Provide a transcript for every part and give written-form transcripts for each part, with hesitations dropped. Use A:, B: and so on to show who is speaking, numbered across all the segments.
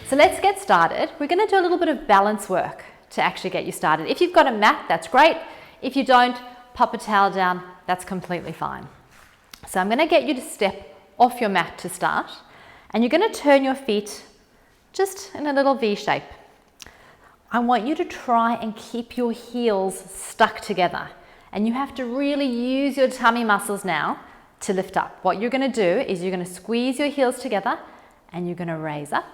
A: So let's get started. We're going to do a little bit of balance work to actually get you started. If you've got a mat, that's great. If you don't, pop a towel down, that's completely fine. So I'm going to get you to step off your mat to start, and you're going to turn your feet just in a little V shape. I want you to try and keep your heels stuck together, and you have to really use your tummy muscles now to lift up. What you're going to do is you're going to squeeze your heels together, and you're going to raise up,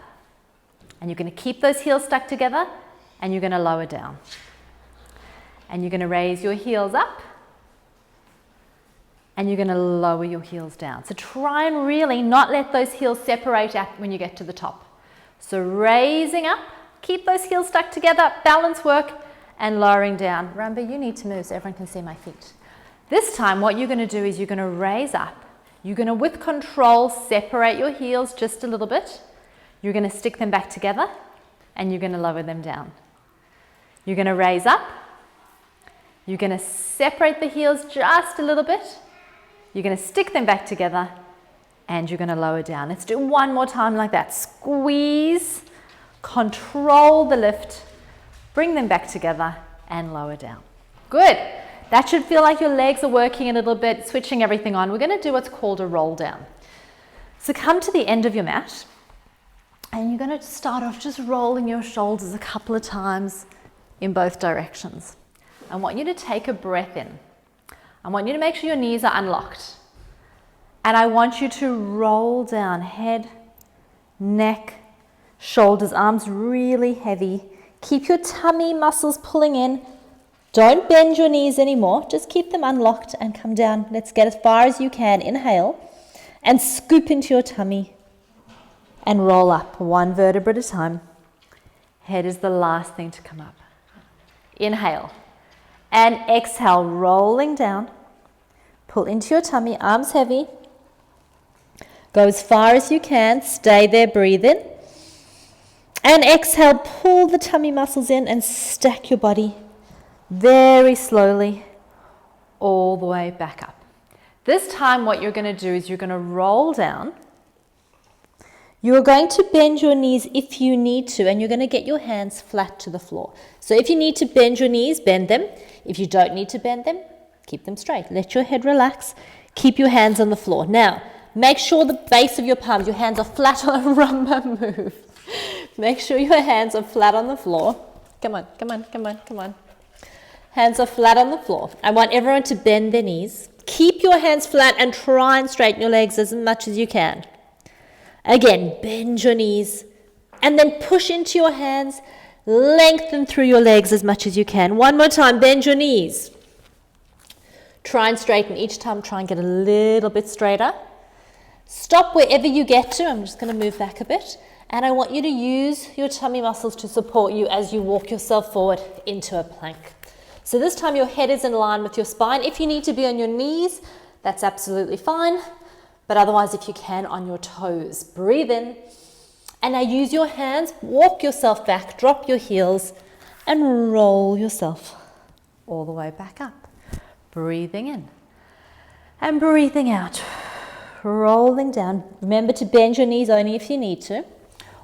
A: and you're going to keep those heels stuck together, and you're going to lower down. And you're going to raise your heels up, and you're going to lower your heels down. So try and really not let those heels separate out when you get to the top. So raising up, keep those heels stuck together, balance work, and lowering down. Remember, you need to move so everyone can see my feet. This time, what you're going to do is you're going to raise up. You're going to, with control, separate your heels just a little bit. You're going to stick them back together, and you're going to lower them down. You're going to raise up. You're going to separate the heels just a little bit. You're going to stick them back together, and you're going to lower down. Let's do one more time like that. Squeeze, control the lift, bring them back together, and lower down. Good. That should feel like your legs are working a little bit, switching everything on. We're going to do what's called a roll down. So come to the end of your mat, and you're going to start off just rolling your shoulders a couple of times in both directions. I want you to take a breath in. I want you to make sure your knees are unlocked. And I want you to roll down, head, neck, shoulders, arms really heavy. Keep your tummy muscles pulling in. Don't bend your knees anymore. Just keep them unlocked and come down. Let's get as far as you can. Inhale and scoop into your tummy and roll up one vertebra at a time. Head is the last thing to come up. Inhale and exhale, rolling down. Pull into your tummy, arms heavy. Go as far as you can. Stay there, breathe in. And exhale, pull the tummy muscles in and stack your body very slowly all the way back up. This time what you're going to do is you're going to roll down. You're going to bend your knees if you need to, and you're going to get your hands flat to the floor. So if you need to bend your knees, bend them. If you don't need to bend them, keep them straight. Let your head relax. Keep your hands on the floor. Now, make sure the base of your palms, your hands are flat on a rumba move. Make sure your hands are flat on the floor. Come on, come on, come on, come on. Hands are flat on the floor. I want everyone to bend their knees. Keep your hands flat and try and straighten your legs as much as you can. Again, bend your knees and then push into your hands. Lengthen through your legs as much as you can. One more time, bend your knees. Try and straighten each time. Try and get a little bit straighter. Stop wherever you get to. I'm just going to move back a bit. And I want you to use your tummy muscles to support you as you walk yourself forward into a plank. So this time your head is in line with your spine. If you need to be on your knees, that's absolutely fine. But otherwise, if you can, on your toes. Breathe in. And now use your hands, walk yourself back, drop your heels, and roll yourself all the way back up. Breathing in and breathing out. Rolling down. Remember to bend your knees only if you need to.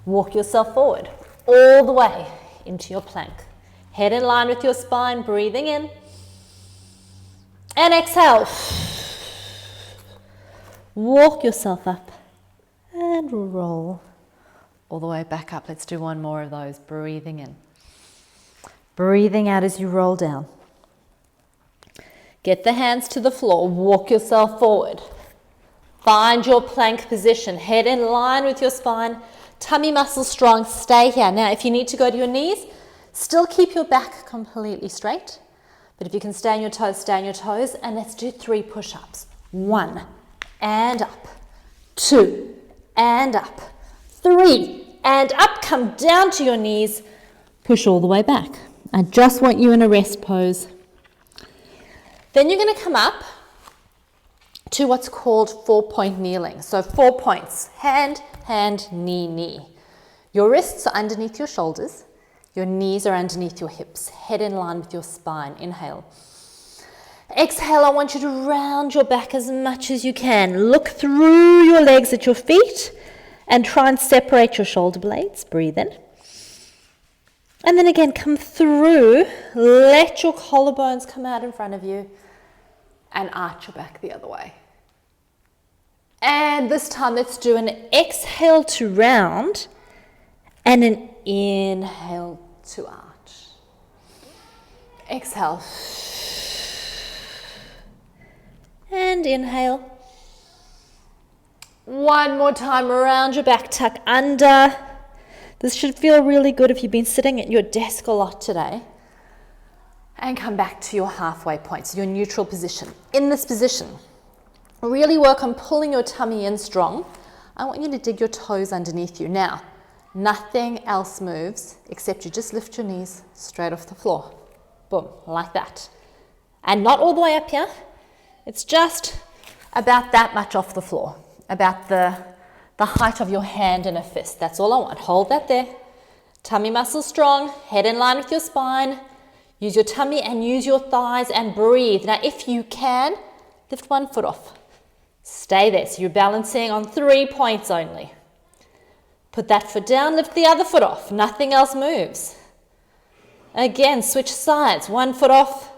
A: Walk yourself forward all the way into your plank. Head in line with your spine, breathing in. And exhale. Walk yourself up and roll all the way back up. Let's do one more of those. Breathing in. Breathing out as you roll down. Get the hands to the floor. Walk yourself forward. Find your plank position. Head in line with your spine. Tummy muscles strong. Stay here. Now, if you need to go to your knees, still keep your back completely straight. But if you can stay on your toes, stay on your toes. And let's do 3 push-ups. 1, and up. 2, and up. 3, and up. Come down to your knees. Push all the way back. I just want you in a rest pose. Then you're going to come up to what's called 4-point kneeling. So 4 points. Hand, hand, knee, knee. Your wrists are underneath your shoulders. Your knees are underneath your hips. Head in line with your spine. Inhale. Exhale, I want you to round your back as much as you can. Look through your legs at your feet And try and separate your shoulder blades. Breathe in. And then again, come through. Let your collarbones come out in front of you. And arch your back the other way. And this time, let's do an exhale to round and an inhale to arch. Exhale. And inhale. One more time, around your back, tuck under. This should feel really good if you've been sitting at your desk a lot today. And come back to your halfway point, so your neutral position. In this position, really work on pulling your tummy in strong. I want you to dig your toes underneath you. Now, nothing else moves except you just lift your knees straight off the floor. Boom, like that. And not all the way up here. It's just about that much off the floor. About the height of your hand in a fist. That's all I want. Hold that there. Tummy muscles strong, head in line with your spine. Use your tummy and use your thighs and breathe. Now, if you can, lift one foot off. Stay there. So you're balancing on 3 points only. Put that foot down, lift the other foot off. Nothing else moves. Again, switch sides. One foot off.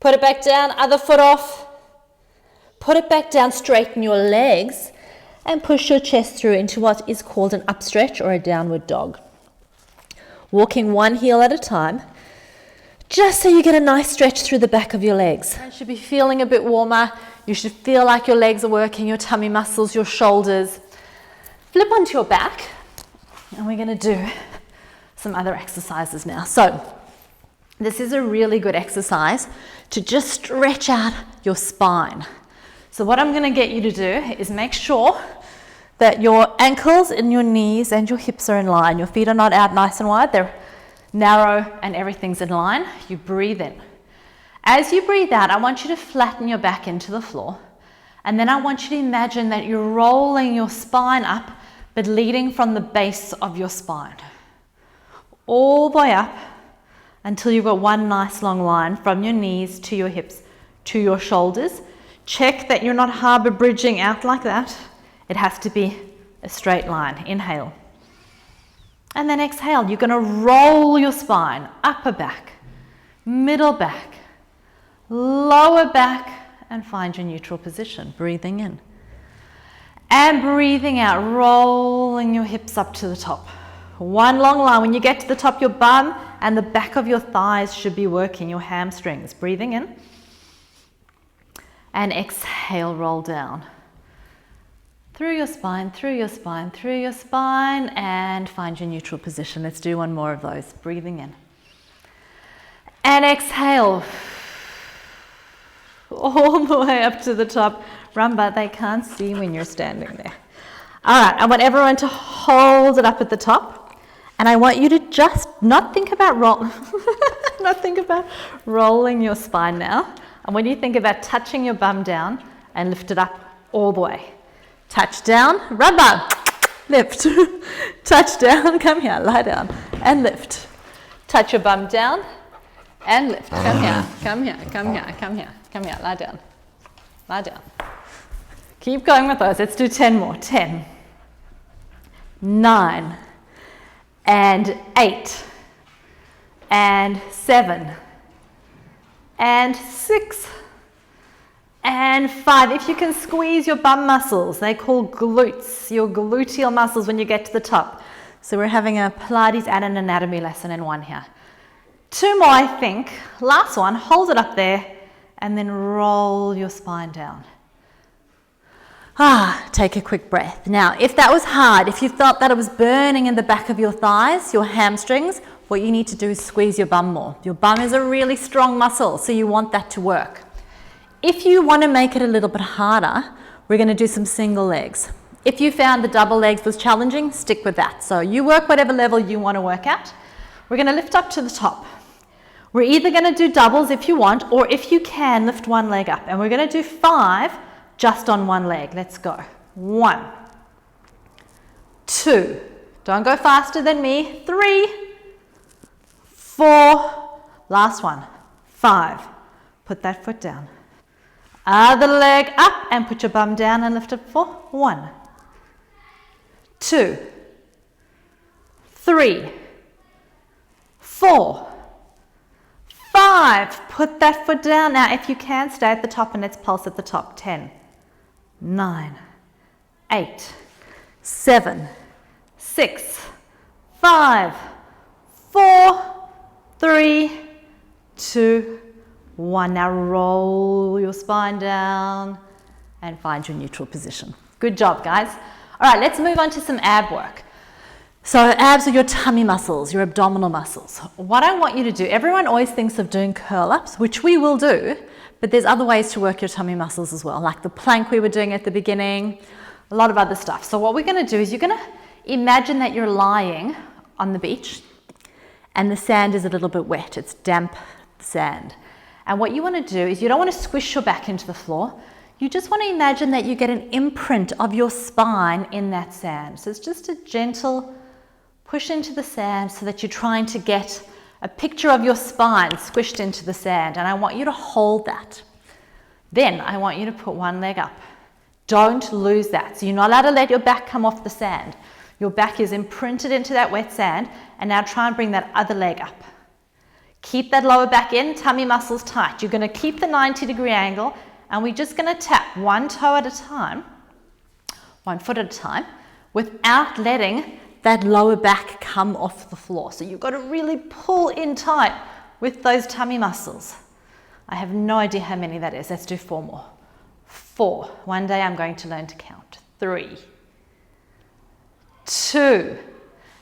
A: Put it back down, other foot off. Put it back down, straighten your legs and push your chest through into what is called an upstretch or a downward dog. Walking one heel at a time, just so you get a nice stretch through the back of your legs. You should be feeling a bit warmer. You should feel like your legs are working, your tummy muscles, your shoulders. Flip onto your back, and we're going to do some other exercises now. So, this is a really good exercise to just stretch out your spine. So what I'm going to get you to do is make sure that your ankles and your knees and your hips are in line. Your feet are not out nice and wide. They're narrow and everything's in line. You breathe in. As you breathe out, I want you to flatten your back into the floor. And then I want you to imagine that you're rolling your spine up, but leading from the base of your spine. All the way up until you've got one nice long line from your knees to your hips to your shoulders. Check that you're not harbor bridging out like that. It has to be a straight line. Inhale. And then exhale. You're going to roll your spine, upper back, middle back, lower back, and find your neutral position. Breathing in. And breathing out, rolling your hips up to the top. One long line. When you get to the top, your bum and the back of your thighs should be working, your hamstrings. Breathing in. And exhale, roll down. Through your spine, through your spine, through your spine, and find your neutral position. Let's do one more of those. Breathing in. And exhale. All the way up to the top. Remember, they can't see when you're standing there. All right, I want everyone to hold it up at the top. And I want you to just not think about rolling your spine now. And when you think about touching your bum down and lift it up all the way. Touch down, rubber, lift. Touch down, come here, lie down and lift. Touch your bum down and lift. Come here, come here, come here, come here, come here, lie down. Lie down. Keep going with those. Let's do 10 more. 10, 9, and 8, and 7, and 6, and 5. If you can squeeze your bum muscles, they call glutes, your gluteal muscles when you get to the top. So we're having a Pilates and an anatomy lesson in one here. 2 more, I think. Last one, hold it up there and then roll your spine down. Take a quick breath. Now, if that was hard, if you felt that it was burning in the back of your thighs, your hamstrings, what you need to do is squeeze your bum more. Your bum is a really strong muscle, so you want that to work. If you want to make it a little bit harder, we're going to do some single legs. If you found the double legs was challenging, stick with that. So you work whatever level you want to work at. We're going to lift up to the top. We're either going to do doubles if you want, or if you can, lift one leg up. And we're going to do 5 just on one leg. Let's go. 1, 2, don't go faster than me. 3, 4, last one. 5, put that foot down. Other leg up and put your bum down and lift it for 1, 2, 3, 4, 5. Put that foot down. Now, if you can, stay at the top and let's pulse at the top. 10, 9, 8, 7, 6, 5, 4, 3, 2, 1. Now roll your spine down and find your neutral position. Good job, guys. All right, let's move on to some ab work. So abs are your tummy muscles, your abdominal muscles. What I want you to do, everyone always thinks of doing curl-ups, which we will do, but there's other ways to work your tummy muscles as well, like the plank we were doing at the beginning, a lot of other stuff. So what we're going to do is you're going to imagine that you're lying on the beach and the sand is a little bit wet. It's damp sand. And what you want to do is you don't want to squish your back into the floor. You just want to imagine that you get an imprint of your spine in that sand. So it's just a gentle push into the sand so that you're trying to get a picture of your spine squished into the sand. And I want you to hold that. Then I want you to put one leg up. Don't lose that. So you're not allowed to let your back come off the sand. Your back is imprinted into that wet sand. And now try and bring that other leg up. Keep that lower back in, tummy muscles tight. You're going to keep the 90-degree angle. And we're just going to tap one toe at a time, 1 foot at a time, without letting that lower back come off the floor. So you've got to really pull in tight with those tummy muscles. I have no idea how many that is. Let's do 4 more. 4. One day I'm going to learn to count. 3, 2.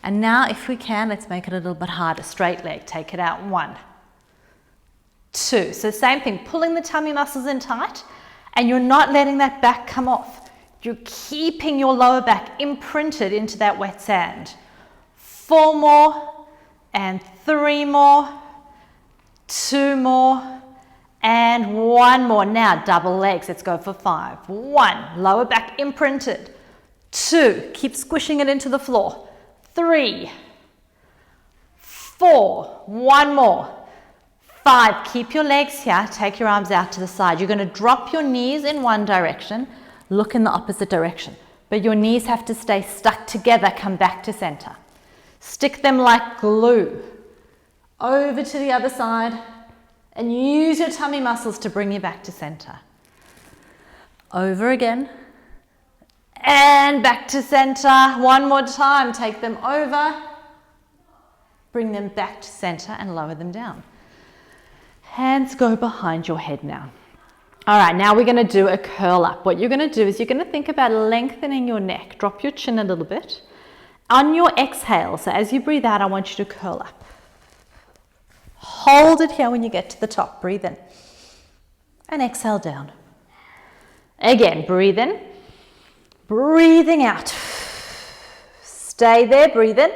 A: And now if we can, let's make it a little bit harder. Straight leg, take it out. 1, 2. So same thing, pulling the tummy muscles in tight and you're not letting that back come off. You're keeping your lower back imprinted into that wet sand. 4 more and 3 more, 2 more and 1 more. Now double legs, let's go for 5. 1, lower back imprinted. 2, keep squishing it into the floor. 3, 4, 1 more. 5, keep your legs here, take your arms out to the side. You're going to drop your knees in one direction, look in the opposite direction. But your knees have to stay stuck together, come back to center. Stick them like glue. Over to the other side and use your tummy muscles to bring you back to center. Over again and back to center. One more time, take them over, bring them back to center and lower them down. Hands go behind your head now. All right, now we're going to do a curl up. What you're going to do is you're going to think about lengthening your neck. Drop your chin a little bit. On your exhale, so as you breathe out, I want you to curl up. Hold it here when you get to the top. Breathe in. And exhale down. Again, breathe in. Breathing out. Stay there, breathe in.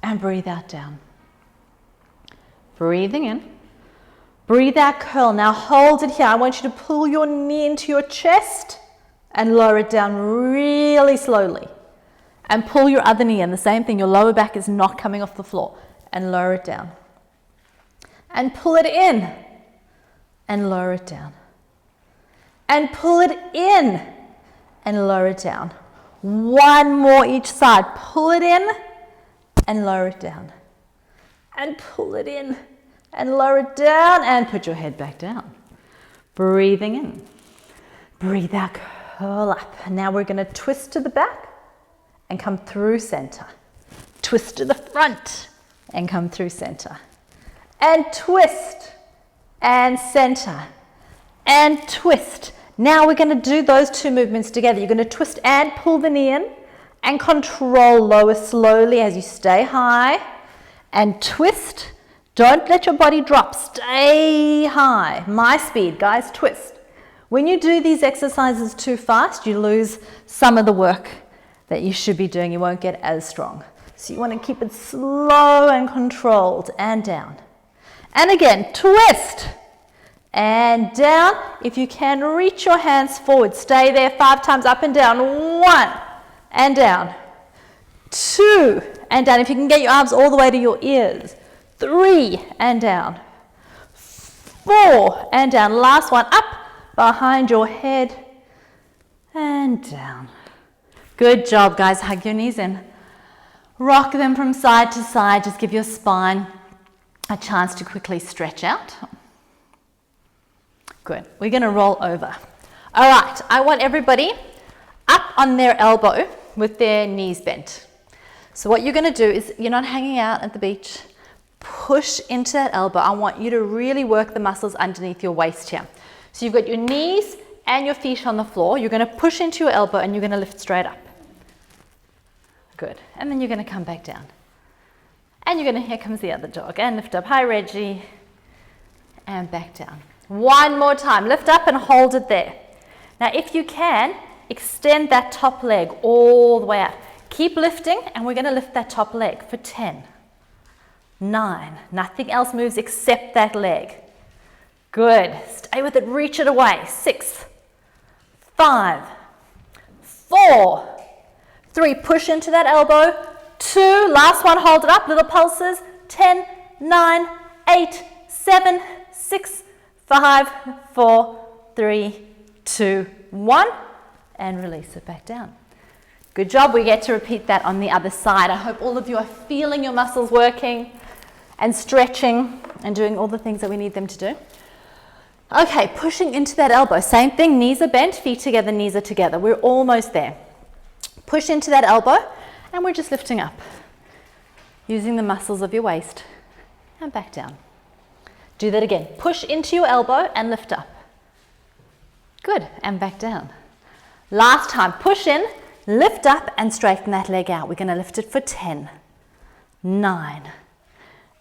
A: And breathe out down. Breathing in. Breathe out, curl. Now hold it here. I want you to pull your knee into your chest and lower it down really slowly. And pull your other knee in. The same thing, your lower back is not coming off the floor. And lower it down. And pull it in. And lower it down. And pull it in. And lower it down. 1 more each side. Pull it in and lower it down. And pull it in. And lower it down and put your head back down. Breathing in. Breathe out, curl up. Now we're going to twist to the back and come through center. Twist to the front and come through center. And twist and center and twist. Now we're going to do those 2 movements together. You're going to twist and pull the knee in and control, lower slowly as you stay high and twist. Don't let your body drop. Stay high. My speed, guys, twist. When you do these exercises too fast, you lose some of the work that you should be doing. You won't get as strong. So you want to keep it slow and controlled and down. And again, twist and down. If you can, reach your hands forward. Stay there 5 times up and down. 1 and down. 2 and down. If you can get your arms all the way to your ears. 3 and down. 4 and down. Last one, up behind your head and down. Good job, guys. Hug your knees in. Rock them from side to side. Just give your spine a chance to quickly stretch out. Good. We're going to roll over. All right. I want everybody up on their elbow with their knees bent. So what you're going to do is, you're not hanging out at the beach. Push into that elbow. I want you to really work the muscles underneath your waist here. So you've got your knees and your feet on the floor. You're going to push into your elbow and you're going to lift straight up. Good. And then you're going to come back down. And you're going to, here comes the other dog. And lift up. Hi, Reggie. And back down. One more time. Lift up and hold it there. Now, if you can, extend that top leg all the way out. Keep lifting, and we're going to lift that top leg for 10, 9. Nothing else moves except that leg. Good. Stay with it. Reach it away. 6, 5, 4, 3. Push into that elbow. 2. Last one. Hold it up. Little pulses. 10, 9, 8, 7, 6, 5, 4, 3, 2, 1. And release it back down. Good job. We get to repeat that on the other side. I hope all of you are feeling your muscles working and stretching and doing all the things that we need them to do. Okay, pushing into that elbow. Same thing, knees are bent, feet together, knees are together. We're almost there. Push into that elbow and we're just lifting up. Using the muscles of your waist and back down. Do that again. Push into your elbow and lift up. Good, and back down. Last time, push in, lift up and straighten that leg out. We're going to lift it for 10, 9,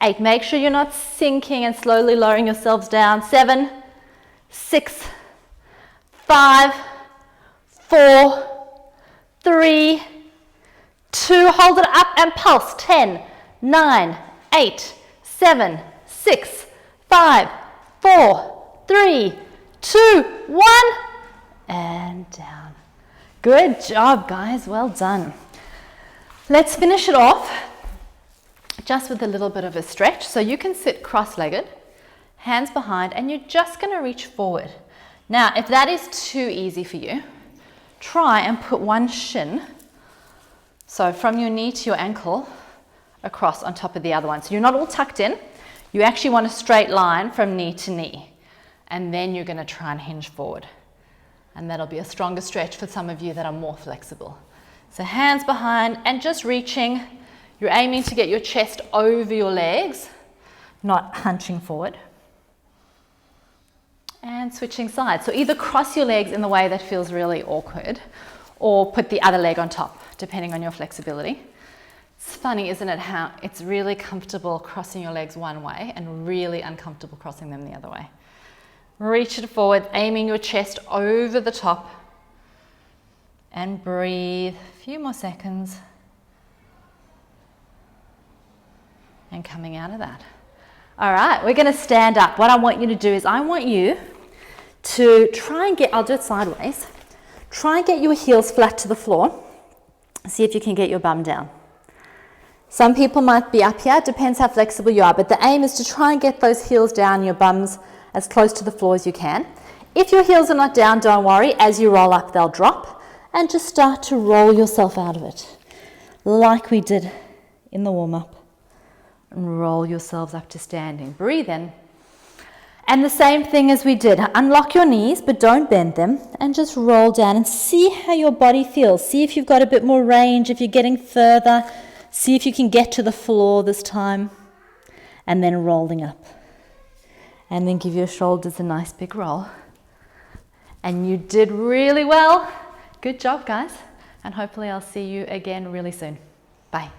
A: 8. Make sure you're not sinking and slowly lowering yourselves down. 7, 6, 5, 4, 3, 2. Hold it up and pulse. 10, 9, 8, 7, 6, 5, 4, 3, 2, 1. And down. Good job, guys. Well done. Let's finish it off just with a little bit of a stretch. So you can sit cross-legged, hands behind, and you're just going to reach forward. Now, if that is too easy for you, try and put one shin, so from your knee to your ankle, across on top of the other one. So you're not all tucked in. You actually want a straight line from knee to knee. And then you're going to try and hinge forward. And that'll be a stronger stretch for some of you that are more flexible. So hands behind and just reaching. You're aiming to get your chest over your legs, not hunching forward. And switching sides. So either cross your legs in the way that feels really awkward or put the other leg on top, depending on your flexibility. It's funny, isn't it, how it's really comfortable crossing your legs one way and really uncomfortable crossing them the other way. Reach it forward, aiming your chest over the top. And breathe. A few more seconds. And coming out of that. All right, we're going to stand up. What I want you to do is I want you to try and get, I'll do it sideways. Try and get your heels flat to the floor. See if you can get your bum down. Some people might be up here. It depends how flexible you are. But the aim is to try and get those heels down, your bums as close to the floor as you can. If your heels are not down, don't worry. As you roll up, they'll drop. And just start to roll yourself out of it. Like we did in the warm-up. And roll yourselves up to standing. Breathe in. And the same thing as we did. Unlock your knees, but don't bend them. And just roll down and see how your body feels. See if you've got a bit more range, if you're getting further. See if you can get to the floor this time. And then rolling up. And then give your shoulders a nice big roll. And you did really well. Good job, guys. And hopefully I'll see you again really soon. Bye.